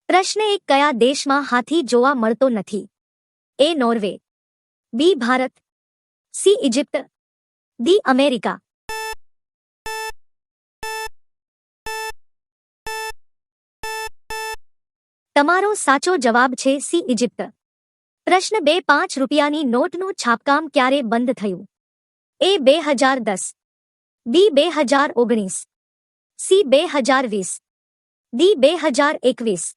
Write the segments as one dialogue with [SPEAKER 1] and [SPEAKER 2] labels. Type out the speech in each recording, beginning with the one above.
[SPEAKER 1] પ્રશ્ન 1 કયા દેશમાં હાથી જોવા મળતો નથી? A Norway, B Bharat, C Egypt, D America. તમારો સાચો જવાબ છે સી ઇજિપ્ત. પ્રશ્ન 2 5 રૂપિયાની નોટનું છાપકામ ક્યારે બંધ થયું? એ 2010, બી 2019, સી 2020, ડી 2021.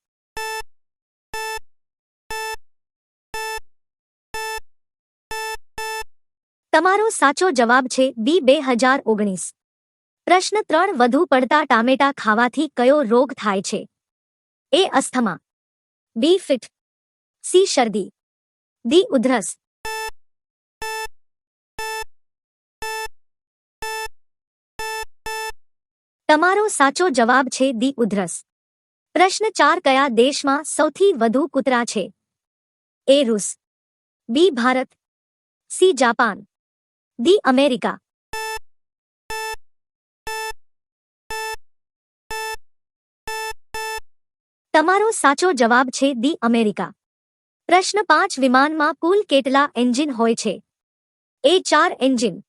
[SPEAKER 1] તમારો સાચો જવાબ છે બી 2019. પ્રશ્ન 3 વધુ પડતા ટામેટા ખાવાથી કયો રોગ થાય છે? એ અસ્થમા, બી ફિટ, સી શરદી, ડી ઉધરસ. તમારો સાચો જવાબ છે ડી ઉધરસ. પ્રશ્ન 4 કયા દેશમાં સૌથી વધુ કૂતરા છે? એ રૂસ, B Bharat, C Japan, D America. તમારો સાચો જવાબ છે ડી અમેરિકા. પ્રશ્ન 5 વિમાનમાં કુલ કેટલા એન્જિન હોય છે? એ 4 એન્જિન,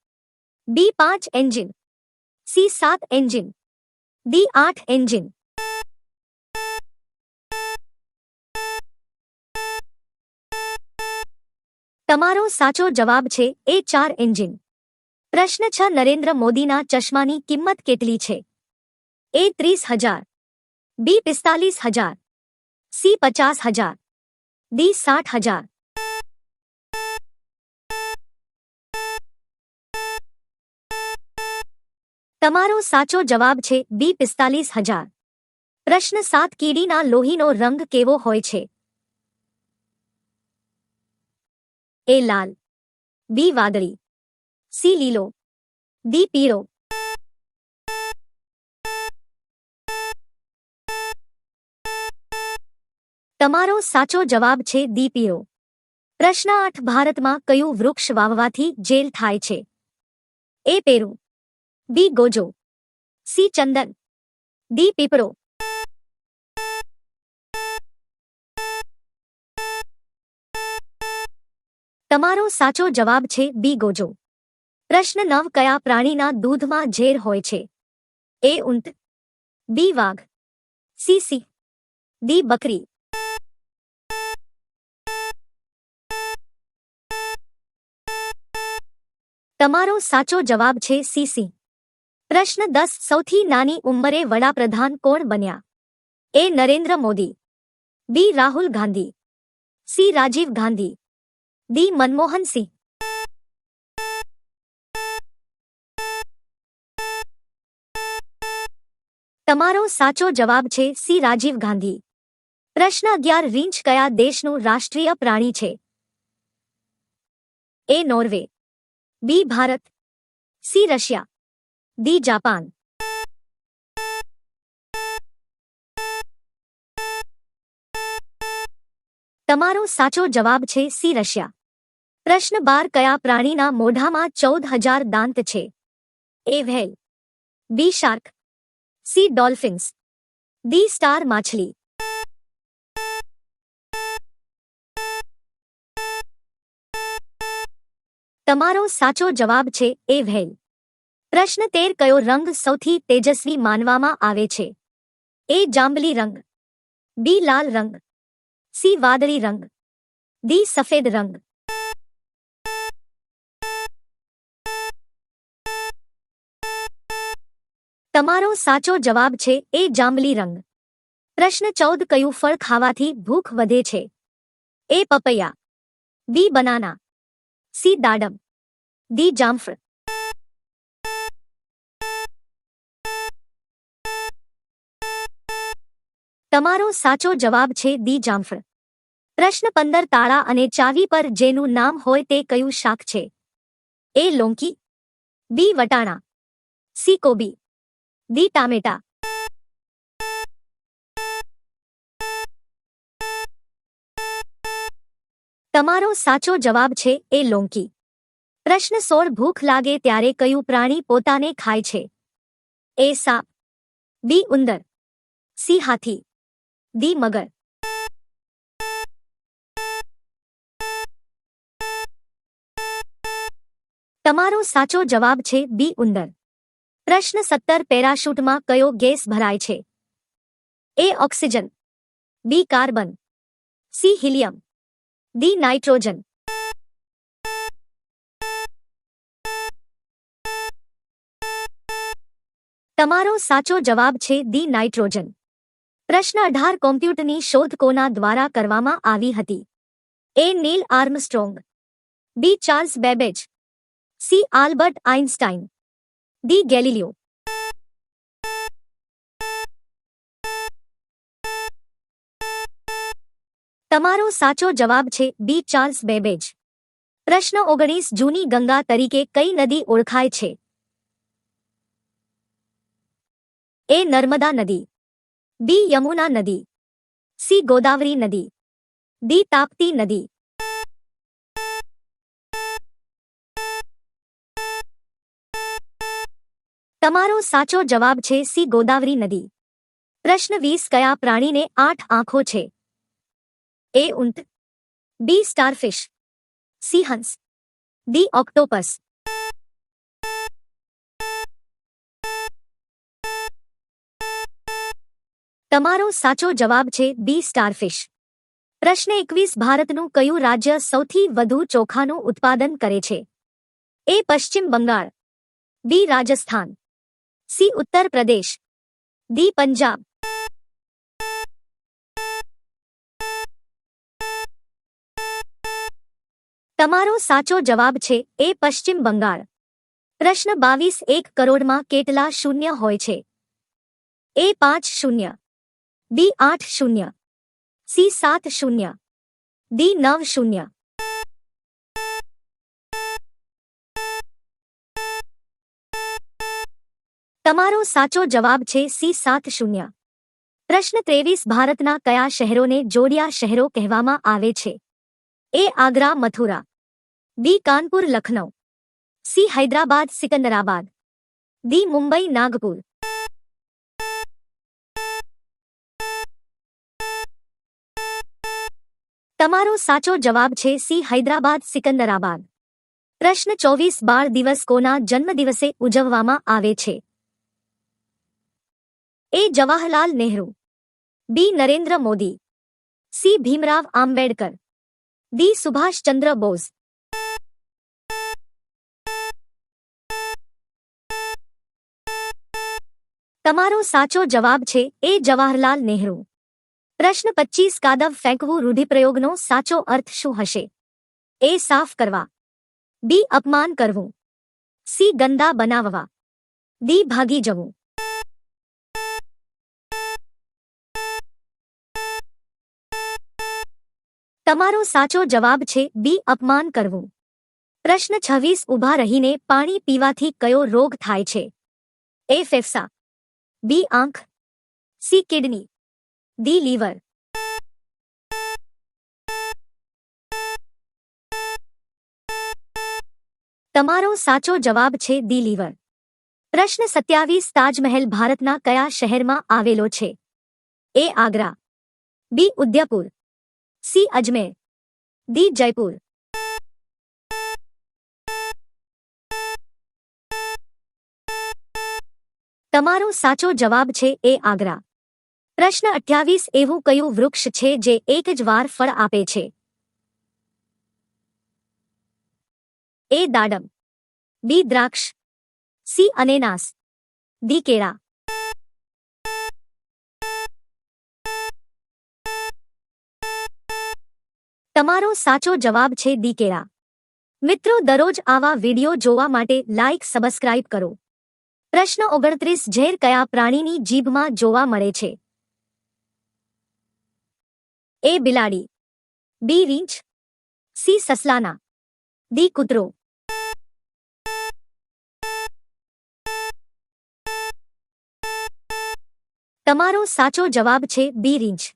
[SPEAKER 1] બી 5 engine, C 7 engine, D 8 engine. તમારો સાચો જવાબ છે એ 4 એન્જિન. પ્રશ્ન 6 નરેન્દ્ર મોદીના ચશ્માની કિંમત કેટલી છે? એ 30,000, બી 45,000, સી 50,000, ડી 60,000. તમારો સાચો જવાબ છે બી 45,000. પ્રશ્ન 7 કીડીના લોહીનો રંગ કેવો હોય છે? એ લાલ, બી વાદળી, સી લીલો, ડી પીળો. તમારો સાચો જવાબ છે ડી પીળો. પ્રશ્ન 8 ભારતમાં કયું વૃક્ષ વાવવાથી જેલ થાય છે? એ પેરુ, બી ગોજો, સી ચંદન, ડી પીપળો. તમારો સાચો જવાબ છે બી ગોજો. પ્રશ્ન 9 કયા પ્રાણીના દૂધમાં ઝેર હોય છે? એ ઊંટ, બી વાઘ, સી સિંહ, ડી બકરી. તમારો સાચો જવાબ છે સી સિંહ. પ્રશ્ન 10 સૌથી નાની ઉંમરે વડાપ્રધાન કોણ બન્યા? એ નરેન્દ્ર મોદી, બી રાહુલ ગાંધી, સી રાજીવ ગાંધી, ડી મનમોહન સિંહ. તમારો સાચો જવાબ છે સી રાજીવ ગાંધી. પ્રશ્ન 11 રીંછ કયા દેશનું રાષ્ટ્રીય પ્રાણી છે? A Norway, B Bharat, C Russia, D Japan. તમારો સાચો જવાબ છે સી રશિયા. પ્રશ્ન 12 કયા પ્રાણીના મોઢામાં 14,000 દાંત છે? A whale, B shark, C dolphins, D star માછલી. તમારો સાચો જવાબ છે એ વ્હેલ. પ્રશ્ન 13 કયો રંગ સૌથી તેજસ્વી માનવામાં આવે છે? એ જાંબલી રંગ, બી લાલ રંગ, સી વાદળી રંગ, ડી સફેદ રંગ. તમારો સાચો જવાબ છે એ જાંબલી રંગ. પ્રશ્ન 14 કયું ફળ ખાવાથી ભૂખ વધે છે? એ પપૈયા, બી બનાના, સી દાડમ, ડી જામફળ. તમારો સાચો જવાબ છે ડી જામફળ. પ્રશ્ન 15 તાળા અને ચાવી પર જેનું નામ હોય તે કયું શાક છે? એ લોંકી, બી વટાણા, સી કોબી, ડી ટામેટા. તમારો સાચો જવાબ છે એ લોંકી. પ્રશ્ન 16 ભૂખ લાગે ત્યારે કયું પ્રાણી પોતાને ખાય છે? એ સાપ, બી ઉંદર, સી હાથી, ડી મગર, તમારો સાચો જવાબ છે બી ઉંદર. પ્રશ્ન 17 પેરાશૂટમાં કયો ગેસ ભરાય છે? A oxygen, B carbon, C helium, D nitrogen. તમારો સાચો જવાબ છે ડી નાઇટ્રોજન. પ્રશ્ન 18 કોમ્પ્યુટરની શોધ કોના દ્વારા કરવામાં આવી હતી? A Neil Armstrong, B Charles Babbage, C Albert Einstein, D Galileo. તમારો સાચો જવાબ છે બી ચાર્લ્સ બેબેજ. પ્રશ્ન 19 જૂની ગંગા તરીકે કઈ નદી ઓળખાય છે? એ નર્મદા નદી, બી યમુના નદી, સી ગોદાવરી નદી, ડી તાપ્તી નદી. તમારો સાચો જવાબ છે સી ગોદાવરી નદી. પ્રશ્ન 20 કયા પ્રાણીને 8 આંખો છે? એ ઊંટ, બી સ્ટારફિશ, સી હંસ, ડી ઓક્ટોપસ. તમારો સાચો જવાબ છે બી સ્ટારફિશ. પ્રશ્ન 21 ભારતનું કયું રાજ્ય સૌથી વધુ ચોખાનું ઉત્પાદન કરે છે? એ પશ્ચિમ બંગાળ, બી રાજસ્થાન, સી ઉત્તર પ્રદેશ, ડી પંજાબ. તમારો સાચો જવાબ છે એ પશ્ચિમ બંગાળ. પ્રશ્ન 22 1 કરોડમાં કેટલા શૂન્ય હોય છે? એ 5 શૂન્ય, બી 8 શૂન્ય, સી 7 શૂન્ય, ડી 9 શૂન્ય. તમારો સાચો જવાબ છે સી 7 શૂન્ય. પ્રશ્ન 23 ભારતના કયા શહેરોને જોડિયા શહેરો કહેવામાં આવે છે? એ આગ્રા મથુરા, બી કાનપુર લખનઉ, સી હૈદરાબાદ સિકંદરાબાદ, ડી મુંબઈ નાગપુર. તમારો સાચો જવાબ છે સી હૈદરાબાદ સિકંદરાબાદ. પ્રશ્ન 24 બાળ દિવસ કોના જન્મદિવસે ઉજવવામાં આવે છે? એ જવાહરલાલ નહેરુ, બી નરેન્દ્ર મોદી, સી ભીમરાવ આંબેડકર, ડી સુભાષચંદ્ર બોઝ. તમારો સાચો જવાબ છે એ જવાહરલાલ નહેરુ. પ્રશ્ન 25 કાદવ ફેંકવું રૂઢિપ્રયોગનો સાચો અર્થ શું હશે? એ સાફ કરવા, બી અપમાન કરવું, સી ગંદા બનાવવા, ડી ભાગી જવું. તમારો સાચો જવાબ છે બી અપમાન કરવું. પ્રશ્ન 26 ઊભા રહીને પાણી પીવાથી કયો રોગ થાય છે? એ ફેફસા, બી આંખ, સી કિડની, ડી લીવર. તમારો સાચો જવાબ છે ડી લીવર. પ્રશ્ન 27 તાજમહેલ ભારતના કયા શહેરમાં આવેલો છે? એ આગ્રા, બી ઉદયપુર, સી અજમેર, ડી જયપુર. તમારો સાચો જવાબ છે એ આગ્રા. પ્રશ્ન 28 એવું કયું વૃક્ષ છે જે એક જ વાર ફળ આપે છે? એ દાડમ, બી દ્રાક્ષ, સી અનેનાસ, ડી કેળા. તમારો સાચો જવાબ છે ડી કેળા. મિત્રો દરરોજ આવા વિડિયો જોવા માટે લાઇક સબસ્ક્રાઇબ કરો. પ્રશ્ન 29 ઝેર કયા પ્રાણીની જીભમાં જોવા મળે છે? એ બિલાડી, બી રીંછ, સી સસલાના, ડી કૂતરો. તમારો સાચો જવાબ છે બી રીંછ.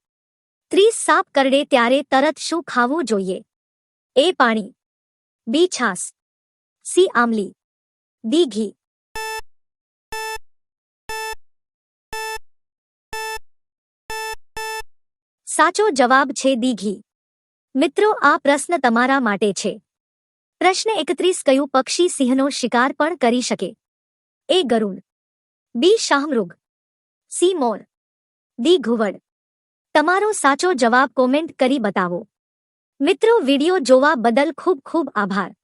[SPEAKER 1] 30 સાપ કરડે ત્યારે તરત શું ખાવું જોઈએ? એ પાણી, બી છાસ, સી આમલી, ડી ઘી. સાચો જવાબ છે ડી ઘી. મિત્રો આ પ્રશ્ન તમારા માટે છે. પ્રશ્ન 31 કયું પક્ષી સિંહનો શિકાર પણ કરી શકે? એ ગરુડ, બી શાહમૃગ, સી મોર, ડી ઘુવડ. તમારો સાચો જવાબ કોમેન્ટ કરી બતાવો. મિત્રો, વિડિયો જોવા બદલ ખૂબ ખૂબ આભાર.